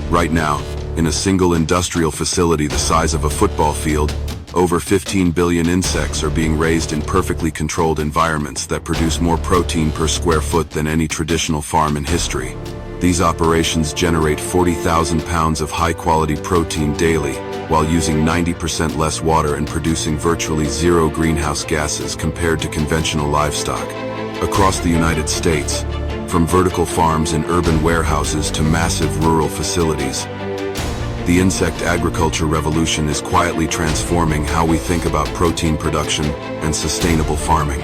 Right now, in a single industrial facility the size of a football field, over 15 billion insects are being raised in perfectly controlled environments that produce more protein per square foot than any traditional farm in history. These operations generate 40,000 pounds of high-quality protein daily, while using 90% less water and producing virtually zero greenhouse gases compared to conventional livestock. Across the United States, from vertical farms in urban warehouses to massive rural facilities, the insect agriculture revolution is quietly transforming how we think about protein production and sustainable farming.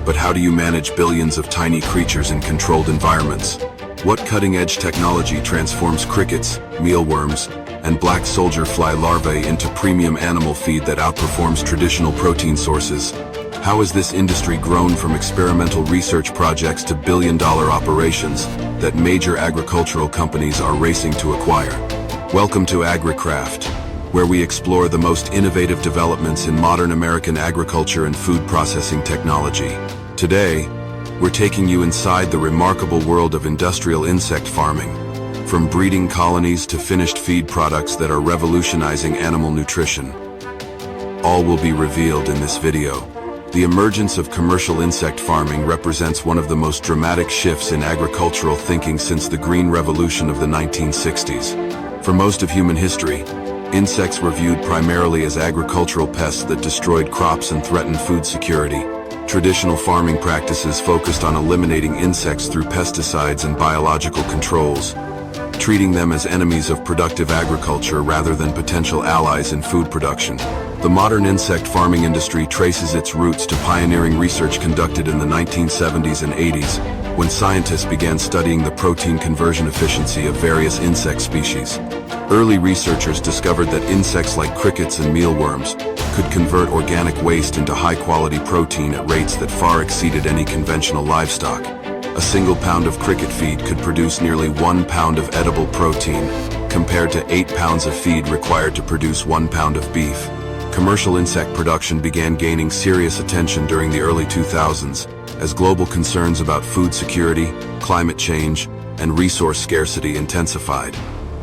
But how do you manage billions of tiny creatures in controlled environments? What cutting-edge technology transforms crickets, mealworms, and black soldier fly larvae into premium animal feed that outperforms traditional protein sources? How has this industry grown from experimental research projects to billion-dollar operations that major agricultural companies are racing to acquire? Welcome to AgriCraft, where we explore the most innovative developments in modern American agriculture and food processing technology. Today, we're taking you inside the remarkable world of industrial insect farming, from breeding colonies to finished feed products that are revolutionizing animal nutrition. All will be revealed in this video. The emergence of commercial insect farming represents one of the most dramatic shifts in agricultural thinking since the Green Revolution of the 1960s. For most of human history, insects were viewed primarily as agricultural pests that destroyed crops and threatened food security. Traditional farming practices focused on eliminating insects through pesticides and biological controls, treating them as enemies of productive agriculture rather than potential allies in food production. The modern insect farming industry traces its roots to pioneering research conducted in the 1970s and 80s, when scientists began studying the protein conversion efficiency of various insect species. Early researchers discovered that insects like crickets and mealworms could convert organic waste into high-quality protein at rates that far exceeded any conventional livestock. A single pound of cricket feed could produce nearly 1 pound of edible protein, compared to 8 pounds of feed required to produce 1 pound of beef. Commercial insect production began gaining serious attention during the early 2000s, as global concerns about food security, climate change, and resource scarcity intensified.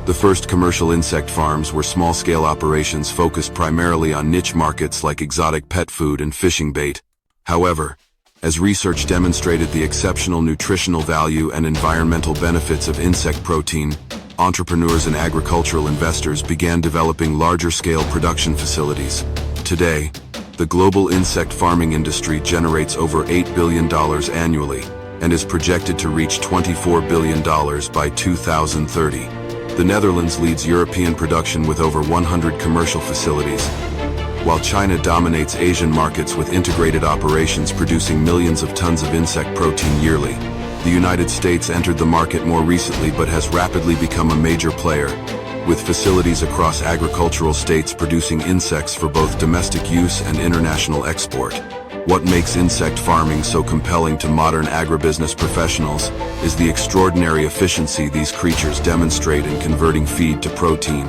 The first commercial insect farms were small-scale operations focused primarily on niche markets like exotic pet food and fishing bait. However, as research demonstrated the exceptional nutritional value and environmental benefits of insect protein, entrepreneurs and agricultural investors began developing larger-scale production facilities. Today, the global insect farming industry generates over $8 billion annually and is projected to reach $24 billion by 2030. The Netherlands leads European production with over 100 commercial facilities, while China dominates Asian markets with integrated operations producing millions of tons of insect protein yearly. The United States entered the market more recently but has rapidly become a major player, with facilities across agricultural states producing insects for both domestic use and international export. What makes insect farming so compelling to modern agribusiness professionals is the extraordinary efficiency these creatures demonstrate in converting feed to protein.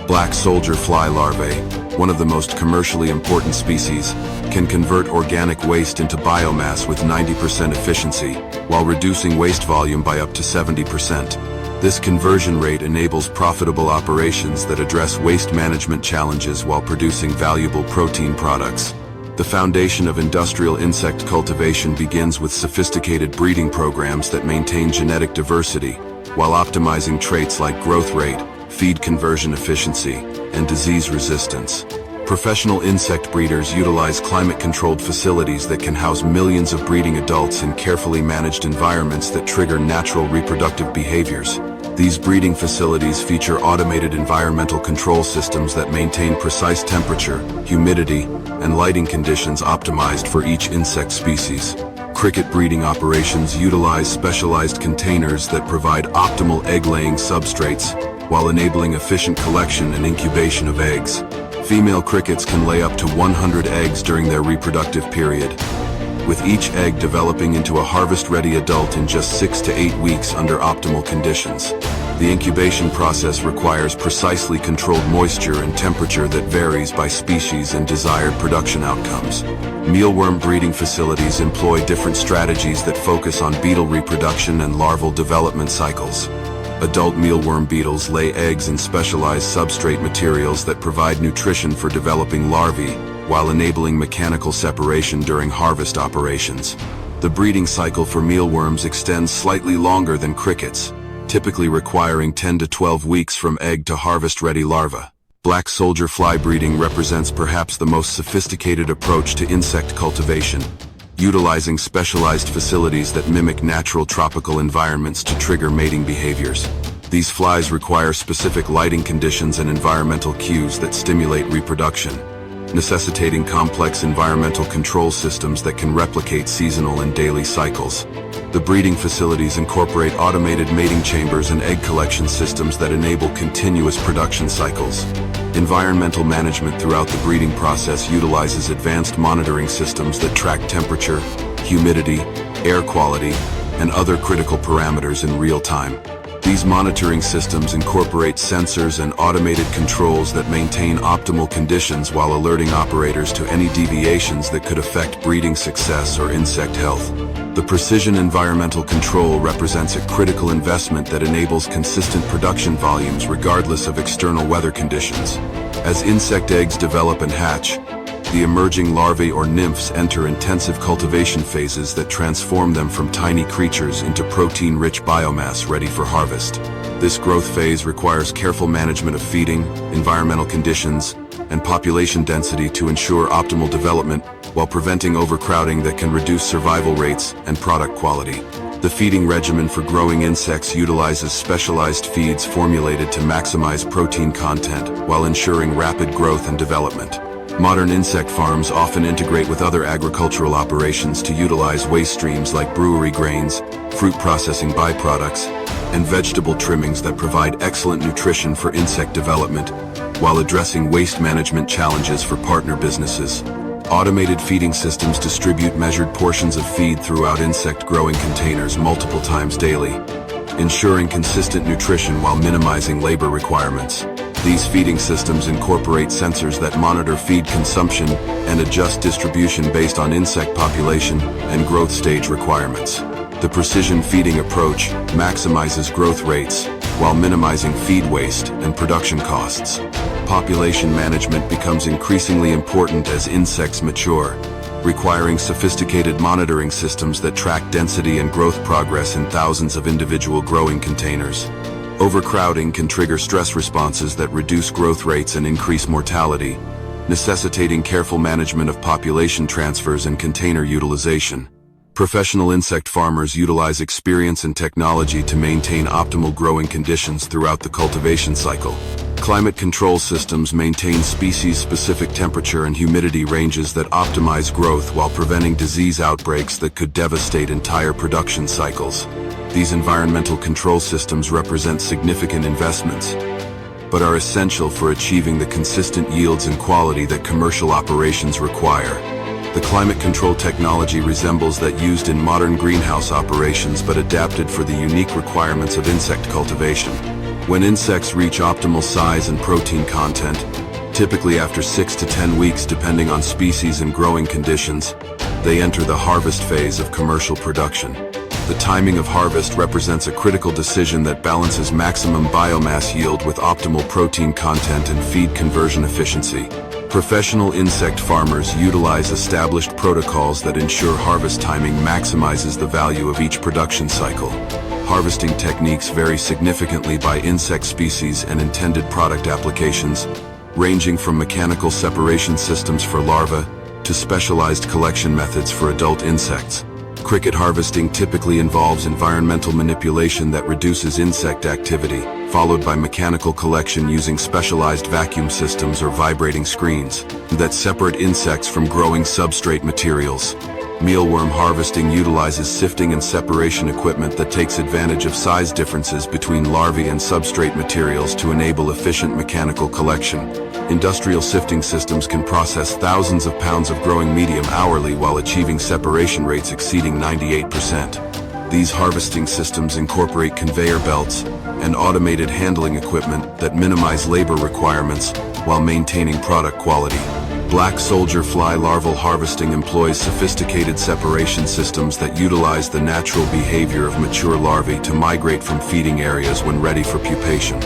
Black soldier fly larvae, one of the most commercially important species, can convert organic waste into biomass with 90% efficiency, while reducing waste volume by up to 70%. This conversion rate enables profitable operations that address waste management challenges while producing valuable protein products. The foundation of industrial insect cultivation begins with sophisticated breeding programs that maintain genetic diversity, while optimizing traits like growth rate, feed conversion efficiency, and disease resistance. Professional insect breeders utilize climate-controlled facilities that can house millions of breeding adults in carefully managed environments that trigger natural reproductive behaviors. These breeding facilities feature automated environmental control systems that maintain precise temperature, humidity, and lighting conditions optimized for each insect species. Cricket breeding operations utilize specialized containers that provide optimal egg-laying substrates while enabling efficient collection and incubation of eggs. Female crickets can lay up to 100 eggs during their reproductive period, with each egg developing into a harvest-ready adult in just 6 to 8 weeks under optimal conditions. The incubation process requires precisely controlled moisture and temperature that varies by species and desired production outcomes. Mealworm breeding facilities employ different strategies that focus on beetle reproduction and larval development cycles. Adult mealworm beetles lay eggs in specialized substrate materials that provide nutrition for developing larvae, while enabling mechanical separation during harvest operations. The breeding cycle for mealworms extends slightly longer than crickets, typically requiring 10 to 12 weeks from egg to harvest-ready larva. Black soldier fly breeding represents perhaps the most sophisticated approach to insect cultivation, utilizing specialized facilities that mimic natural tropical environments to trigger mating behaviors. These flies require specific lighting conditions and environmental cues that stimulate reproduction, necessitating complex environmental control systems that can replicate seasonal and daily cycles. The breeding facilities incorporate automated mating chambers and egg collection systems that enable continuous production cycles. Environmental management throughout the breeding process utilizes advanced monitoring systems that track temperature, humidity, air quality, and other critical parameters in real time. These monitoring systems incorporate sensors and automated controls that maintain optimal conditions while alerting operators to any deviations that could affect breeding success or insect health. The precision environmental control represents a critical investment that enables consistent production volumes regardless of external weather conditions. As insect eggs develop and hatch, the emerging larvae or nymphs enter intensive cultivation phases that transform them from tiny creatures into protein-rich biomass ready for harvest. This growth phase requires careful management of feeding, environmental conditions, and population density to ensure optimal development while preventing overcrowding that can reduce survival rates and product quality. The feeding regimen for growing insects utilizes specialized feeds formulated to maximize protein content while ensuring rapid growth and development. Modern insect farms often integrate with other agricultural operations to utilize waste streams like brewery grains, fruit processing byproducts, and vegetable trimmings that provide excellent nutrition for insect development, while addressing waste management challenges for partner businesses. Automated feeding systems distribute measured portions of feed throughout insect growing containers multiple times daily, ensuring consistent nutrition while minimizing labor requirements. These feeding systems incorporate sensors that monitor feed consumption and adjust distribution based on insect population and growth stage requirements. The precision feeding approach maximizes growth rates while minimizing feed waste and production costs. Population management becomes increasingly important as insects mature, requiring sophisticated monitoring systems that track density and growth progress in thousands of individual growing containers. Overcrowding can trigger stress responses that reduce growth rates and increase mortality, necessitating careful management of population transfers and container utilization. Professional insect farmers utilize experience and technology to maintain optimal growing conditions throughout the cultivation cycle. Climate control systems maintain species-specific temperature and humidity ranges that optimize growth while preventing disease outbreaks that could devastate entire production cycles. These environmental control systems represent significant investments, but are essential for achieving the consistent yields and quality that commercial operations require. The climate control technology resembles that used in modern greenhouse operations but adapted for the unique requirements of insect cultivation. When insects reach optimal size and protein content, typically after 6 to 10 weeks depending on species and growing conditions, they enter the harvest phase of commercial production. The timing of harvest represents a critical decision that balances maximum biomass yield with optimal protein content and feed conversion efficiency. Professional insect farmers utilize established protocols that ensure harvest timing maximizes the value of each production cycle. Harvesting techniques vary significantly by insect species and intended product applications, ranging from mechanical separation systems for larvae to specialized collection methods for adult insects. Cricket harvesting typically involves environmental manipulation that reduces insect activity, followed by mechanical collection using specialized vacuum systems or vibrating screens that separate insects from growing substrate materials. Mealworm harvesting utilizes sifting and separation equipment that takes advantage of size differences between larvae and substrate materials to enable efficient mechanical collection. Industrial sifting systems can process thousands of pounds of growing medium hourly while achieving separation rates exceeding 98%. These harvesting systems incorporate conveyor belts and automated handling equipment that minimize labor requirements while maintaining product quality. Black soldier fly larval harvesting employs sophisticated separation systems that utilize the natural behavior of mature larvae to migrate from feeding areas when ready for pupation.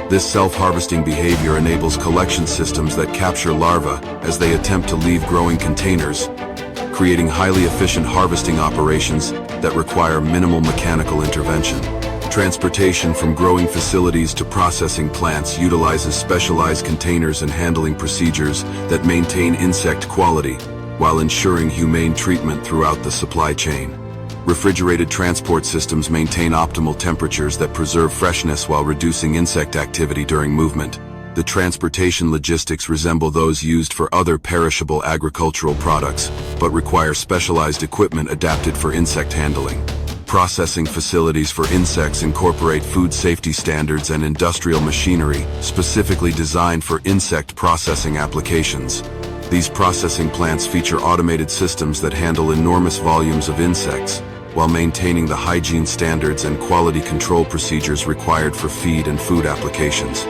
This self-harvesting behavior enables collection systems that capture larvae as they attempt to leave growing containers, creating highly efficient harvesting operations that require minimal mechanical intervention. Transportation from growing facilities to processing plants utilizes specialized containers and handling procedures that maintain insect quality while ensuring humane treatment throughout the supply chain. Refrigerated transport systems maintain optimal temperatures that preserve freshness while reducing insect activity during movement. The transportation logistics resemble those used for other perishable agricultural products, but require specialized equipment adapted for insect handling. Processing facilities for insects incorporate food safety standards and industrial machinery specifically designed for insect processing applications. These processing plants feature automated systems that handle enormous volumes of insects, while maintaining the hygiene standards and quality control procedures required for feed and food applications.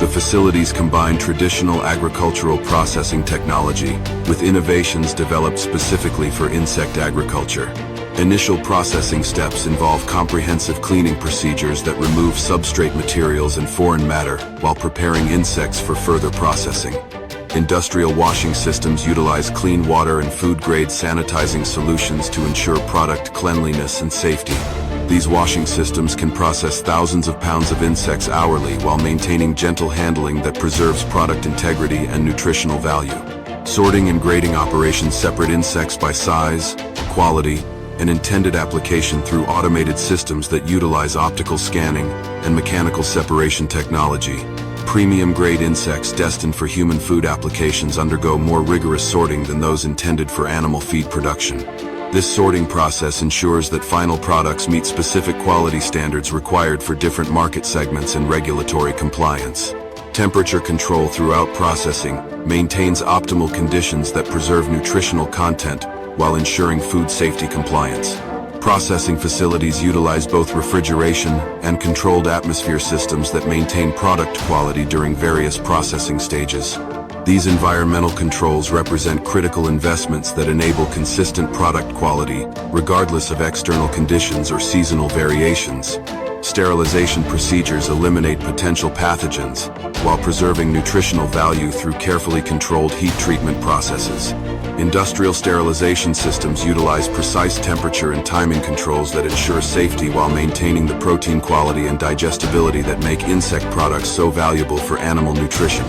The facilities combine traditional agricultural processing technology with innovations developed specifically for insect agriculture. Initial processing steps involve comprehensive cleaning procedures that remove substrate materials and foreign matter while preparing insects for further processing. Industrial washing systems utilize clean water and food-grade sanitizing solutions to ensure product cleanliness and safety. These washing systems can process thousands of pounds of insects hourly while maintaining gentle handling that preserves product integrity and nutritional value. Sorting and grading operations separate insects by size, quality, and intended application through automated systems that utilize optical scanning and mechanical separation technology. Premium-grade insects destined for human food applications undergo more rigorous sorting than those intended for animal feed production. This sorting process ensures that final products meet specific quality standards required for different market segments and regulatory compliance. Temperature control throughout processing maintains optimal conditions that preserve nutritional content while ensuring food safety compliance. Processing facilities utilize both refrigeration and controlled atmosphere systems that maintain product quality during various processing stages. These environmental controls represent critical investments that enable consistent product quality, regardless of external conditions or seasonal variations. Sterilization procedures eliminate potential pathogens, while preserving nutritional value through carefully controlled heat treatment processes. Industrial sterilization systems utilize precise temperature and timing controls that ensure safety while maintaining the protein quality and digestibility that make insect products so valuable for animal nutrition.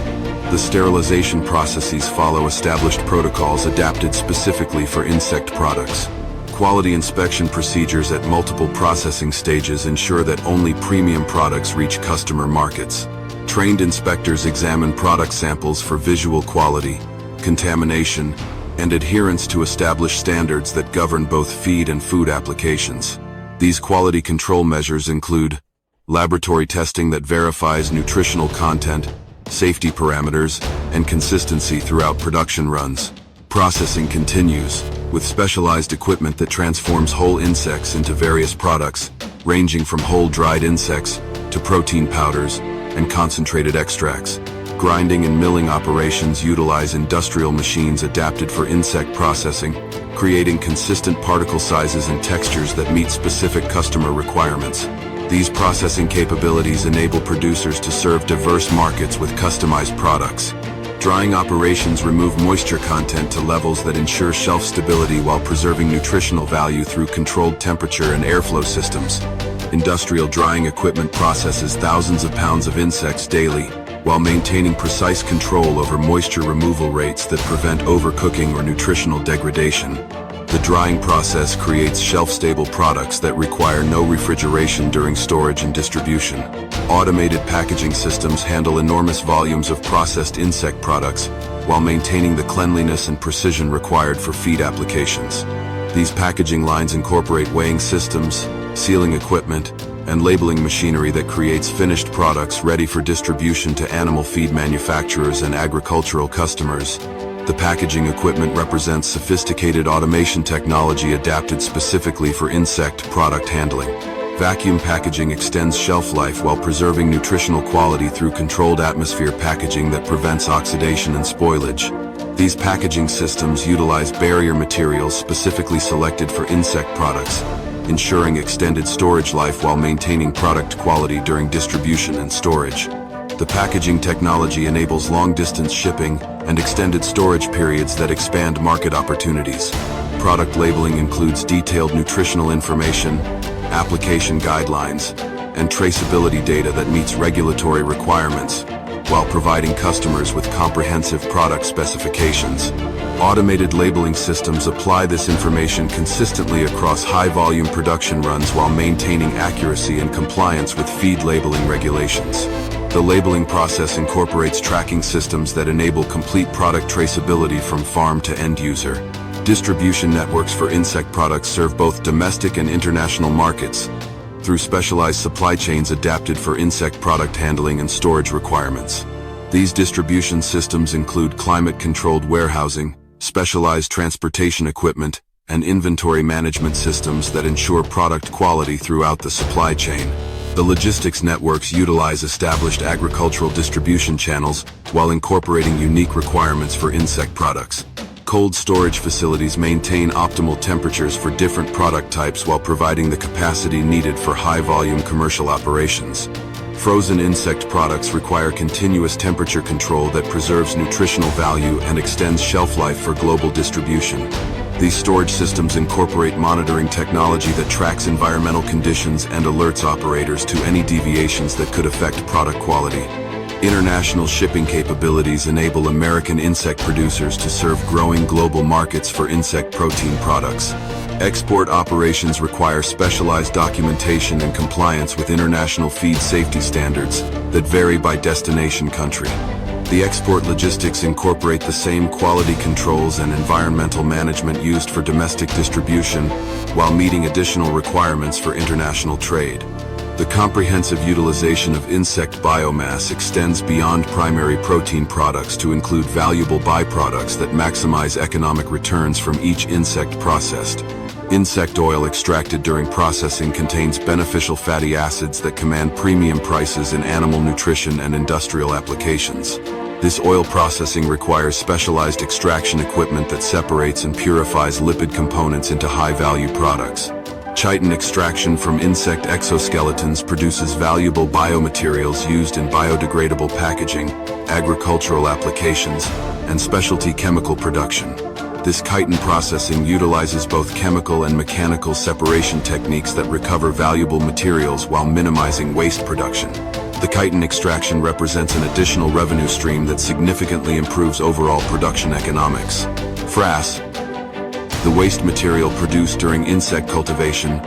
The sterilization processes follow established protocols adapted specifically for insect products. Quality inspection procedures at multiple processing stages ensure that only premium products reach customer markets. Trained inspectors examine product samples for visual quality, contamination, and adherence to established standards that govern both feed and food applications. These quality control measures include laboratory testing that verifies nutritional content, safety parameters, and consistency throughout production runs. Processing continues, with specialized equipment that transforms whole insects into various products, ranging from whole dried insects to protein powders and concentrated extracts. Grinding and milling operations utilize industrial machines adapted for insect processing, creating consistent particle sizes and textures that meet specific customer requirements. These processing capabilities enable producers to serve diverse markets with customized products. Drying operations remove moisture content to levels that ensure shelf stability while preserving nutritional value through controlled temperature and airflow systems. Industrial drying equipment processes thousands of pounds of insects daily, while maintaining precise control over moisture removal rates that prevent overcooking or nutritional degradation. The drying process creates shelf-stable products that require no refrigeration during storage and distribution. Automated packaging systems handle enormous volumes of processed insect products while maintaining the cleanliness and precision required for feed applications. These packaging lines incorporate weighing systems, sealing equipment, and labeling machinery that creates finished products ready for distribution to animal feed manufacturers and agricultural customers. The packaging equipment represents sophisticated automation technology adapted specifically for insect product handling. Vacuum packaging extends shelf life while preserving nutritional quality through controlled atmosphere packaging that prevents oxidation and spoilage. These packaging systems utilize barrier materials specifically selected for insect products, ensuring extended storage life while maintaining product quality during distribution and storage. The packaging technology enables long-distance shipping and extended storage periods that expand market opportunities. Product labeling includes detailed nutritional information, application guidelines, and traceability data that meets regulatory requirements, while providing customers with comprehensive product specifications. Automated labeling systems apply this information consistently across high-volume production runs while maintaining accuracy and compliance with feed labeling regulations. The labeling process incorporates tracking systems that enable complete product traceability from farm to end user. Distribution networks for insect products serve both domestic and international markets through specialized supply chains adapted for insect product handling and storage requirements. These distribution systems include climate-controlled warehousing, specialized transportation equipment, and inventory management systems that ensure product quality throughout the supply chain. The logistics networks utilize established agricultural distribution channels while incorporating unique requirements for insect products. Cold storage facilities maintain optimal temperatures for different product types while providing the capacity needed for high-volume commercial operations. Frozen insect products require continuous temperature control that preserves nutritional value and extends shelf life for global distribution. These storage systems incorporate monitoring technology that tracks environmental conditions and alerts operators to any deviations that could affect product quality. International shipping capabilities enable American insect producers to serve growing global markets for insect protein products. Export operations require specialized documentation and compliance with international feed safety standards that vary by destination country. The export logistics incorporate the same quality controls and environmental management used for domestic distribution, while meeting additional requirements for international trade. The comprehensive utilization of insect biomass extends beyond primary protein products to include valuable byproducts that maximize economic returns from each insect processed. Insect oil extracted during processing contains beneficial fatty acids that command premium prices in animal nutrition and industrial applications. This oil processing requires specialized extraction equipment that separates and purifies lipid components into high-value products. Chitin extraction from insect exoskeletons produces valuable biomaterials used in biodegradable packaging, agricultural applications, and specialty chemical production. This chitin processing utilizes both chemical and mechanical separation techniques that recover valuable materials while minimizing waste production. The chitin extraction represents an additional revenue stream that significantly improves overall production economics. Frass, the waste material produced during insect cultivation,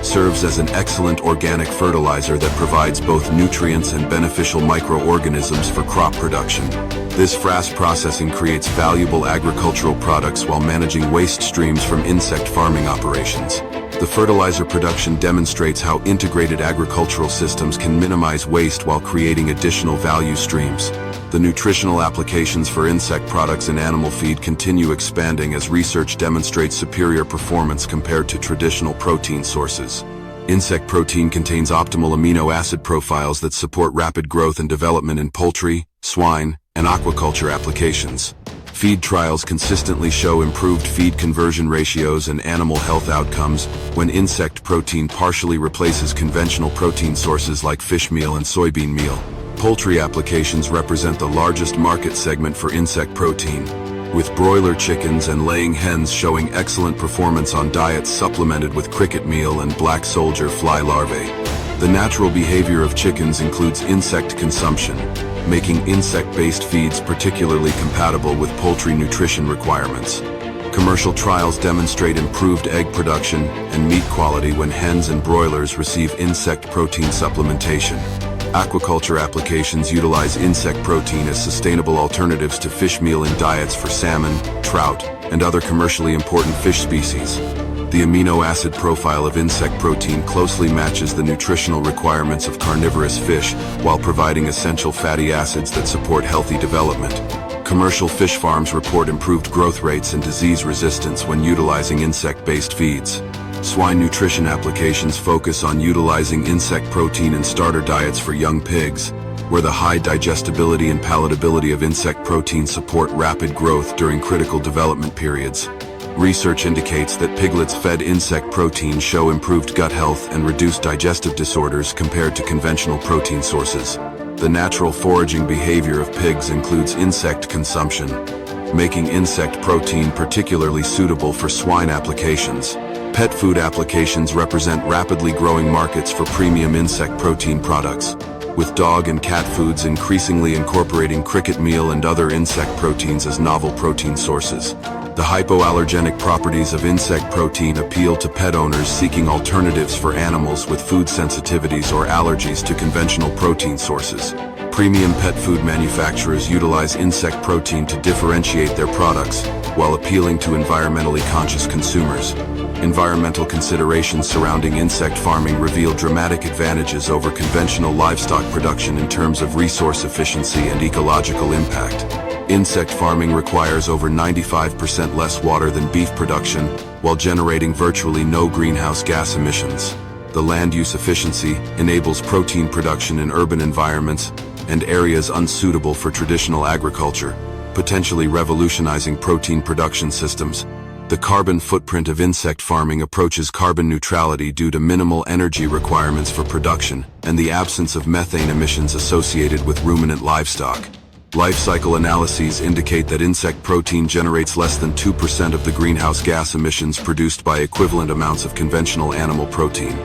serves as an excellent organic fertilizer that provides both nutrients and beneficial microorganisms for crop production. This frass processing creates valuable agricultural products while managing waste streams from insect farming operations. The fertilizer production demonstrates how integrated agricultural systems can minimize waste while creating additional value streams. The nutritional applications for insect products in animal feed continue expanding as research demonstrates superior performance compared to traditional protein sources. Insect protein contains optimal amino acid profiles that support rapid growth and development in poultry, swine, and aquaculture applications. Feed trials consistently show improved feed conversion ratios and animal health outcomes when insect protein partially replaces conventional protein sources like fish meal and soybean meal. Poultry applications represent the largest market segment for insect protein, with broiler chickens and laying hens showing excellent performance on diets supplemented with cricket meal and black soldier fly larvae. The natural behavior of chickens includes insect consumption, making insect-based feeds particularly compatible with poultry nutrition requirements. Commercial trials demonstrate improved egg production and meat quality when hens and broilers receive insect protein supplementation. Aquaculture applications utilize insect protein as sustainable alternatives to fish meal in diets for salmon, trout, and other commercially important fish species. The amino acid profile of insect protein closely matches the nutritional requirements of carnivorous fish while providing essential fatty acids that support healthy development. Commercial fish farms report improved growth rates and disease resistance when utilizing insect-based feeds. Swine nutrition applications focus on utilizing insect protein in starter diets for young pigs, where the high digestibility and palatability of insect protein support rapid growth during critical development periods. Research indicates that piglets fed insect protein show improved gut health and reduced digestive disorders compared to conventional protein sources. The natural foraging behavior of pigs includes insect consumption, making insect protein particularly suitable for swine applications. Pet food applications represent rapidly growing markets for premium insect protein products, with dog and cat foods increasingly incorporating cricket meal and other insect proteins as novel protein sources. The hypoallergenic properties of insect protein appeal to pet owners seeking alternatives for animals with food sensitivities or allergies to conventional protein sources. Premium pet food manufacturers utilize insect protein to differentiate their products while appealing to environmentally conscious consumers. Environmental considerations surrounding insect farming reveal dramatic advantages over conventional livestock production in terms of resource efficiency and ecological impact. Insect farming requires over 95% less water than beef production, while generating virtually no greenhouse gas emissions. The land use efficiency enables protein production in urban environments and areas unsuitable for traditional agriculture, potentially revolutionizing protein production systems. The carbon footprint of insect farming approaches carbon neutrality due to minimal energy requirements for production and the absence of methane emissions associated with ruminant livestock. Life cycle analyses indicate that insect protein generates less than 2% of the greenhouse gas emissions produced by equivalent amounts of conventional animal protein.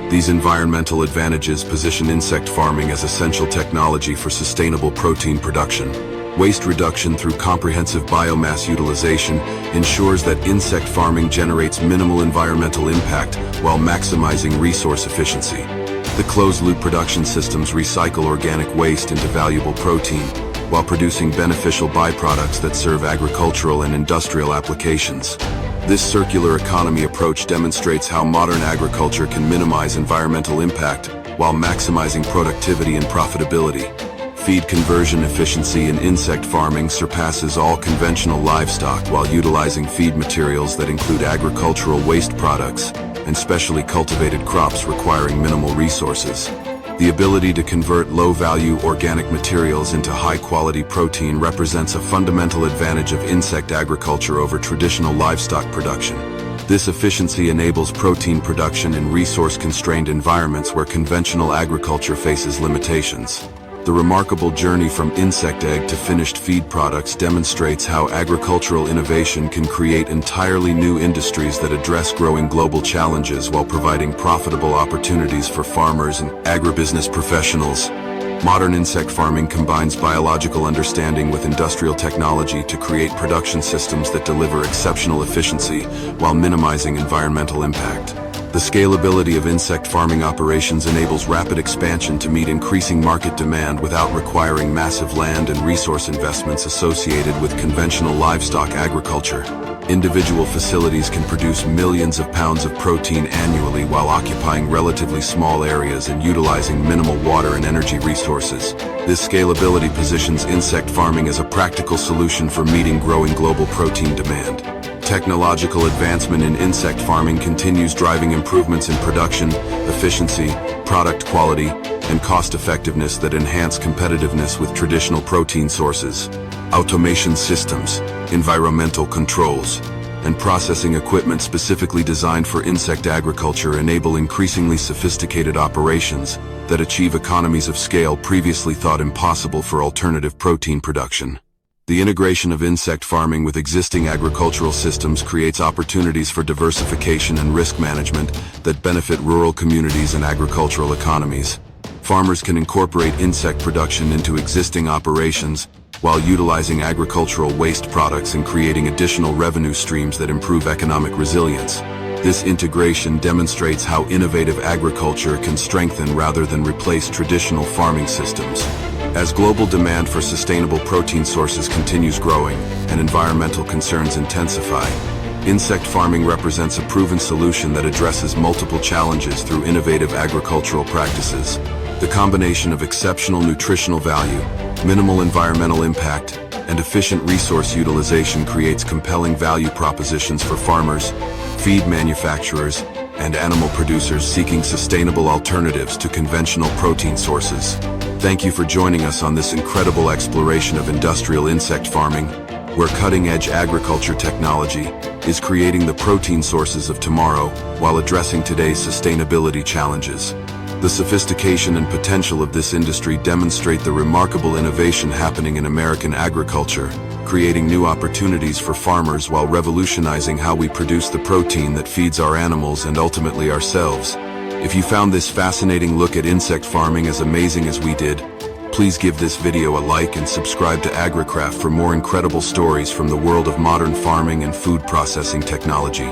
These environmental advantages position insect farming as essential technology for sustainable protein production. Waste reduction through comprehensive biomass utilization ensures that insect farming generates minimal environmental impact while maximizing resource efficiency. The closed-loop production systems recycle organic waste into valuable protein, while producing beneficial byproducts that serve agricultural and industrial applications. This circular economy approach demonstrates how modern agriculture can minimize environmental impact while maximizing productivity and profitability. Feed conversion efficiency in insect farming surpasses all conventional livestock while utilizing feed materials that include agricultural waste products and specially cultivated crops requiring minimal resources. The ability to convert low-value organic materials into high-quality protein represents a fundamental advantage of insect agriculture over traditional livestock production. This efficiency enables protein production in resource-constrained environments where conventional agriculture faces limitations. The remarkable journey from insect egg to finished feed products demonstrates how agricultural innovation can create entirely new industries that address growing global challenges while providing profitable opportunities for farmers and agribusiness professionals. Modern insect farming combines biological understanding with industrial technology to create production systems that deliver exceptional efficiency while minimizing environmental impact. The scalability of insect farming operations enables rapid expansion to meet increasing market demand without requiring massive land and resource investments associated with conventional livestock agriculture. Individual facilities can produce millions of pounds of protein annually while occupying relatively small areas and utilizing minimal water and energy resources. This scalability positions insect farming as a practical solution for meeting growing global protein demand. Technological advancement in insect farming continues driving improvements in production, efficiency, product quality, and cost-effectiveness that enhance competitiveness with traditional protein sources. Automation systems, environmental controls, and processing equipment specifically designed for insect agriculture enable increasingly sophisticated operations that achieve economies of scale previously thought impossible for alternative protein production. The integration of insect farming with existing agricultural systems creates opportunities for diversification and risk management that benefit rural communities and agricultural economies. Farmers can incorporate insect production into existing operations while utilizing agricultural waste products and creating additional revenue streams that improve economic resilience. This integration demonstrates how innovative agriculture can strengthen rather than replace traditional farming systems. As global demand for sustainable protein sources continues growing and environmental concerns intensify, insect farming represents a proven solution that addresses multiple challenges through innovative agricultural practices. The combination of exceptional nutritional value, minimal environmental impact, and efficient resource utilization creates compelling value propositions for farmers, feed manufacturers, and animal producers seeking sustainable alternatives to conventional protein sources. Thank you for joining us on this incredible exploration of industrial insect farming, where cutting-edge agriculture technology is creating the protein sources of tomorrow while addressing today's sustainability challenges. The sophistication and potential of this industry demonstrate the remarkable innovation happening in American agriculture, creating new opportunities for farmers while revolutionizing how we produce the protein that feeds our animals and ultimately ourselves. If you found this fascinating look at insect farming as amazing as we did, please give this video a like and subscribe to AgriCraft for more incredible stories from the world of modern farming and food processing technology.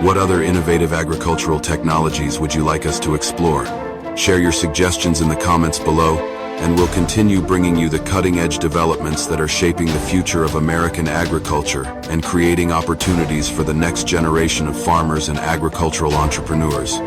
What other innovative agricultural technologies would you like us to explore? Share your suggestions in the comments below, and we'll continue bringing you the cutting-edge developments that are shaping the future of American agriculture and creating opportunities for the next generation of farmers and agricultural entrepreneurs.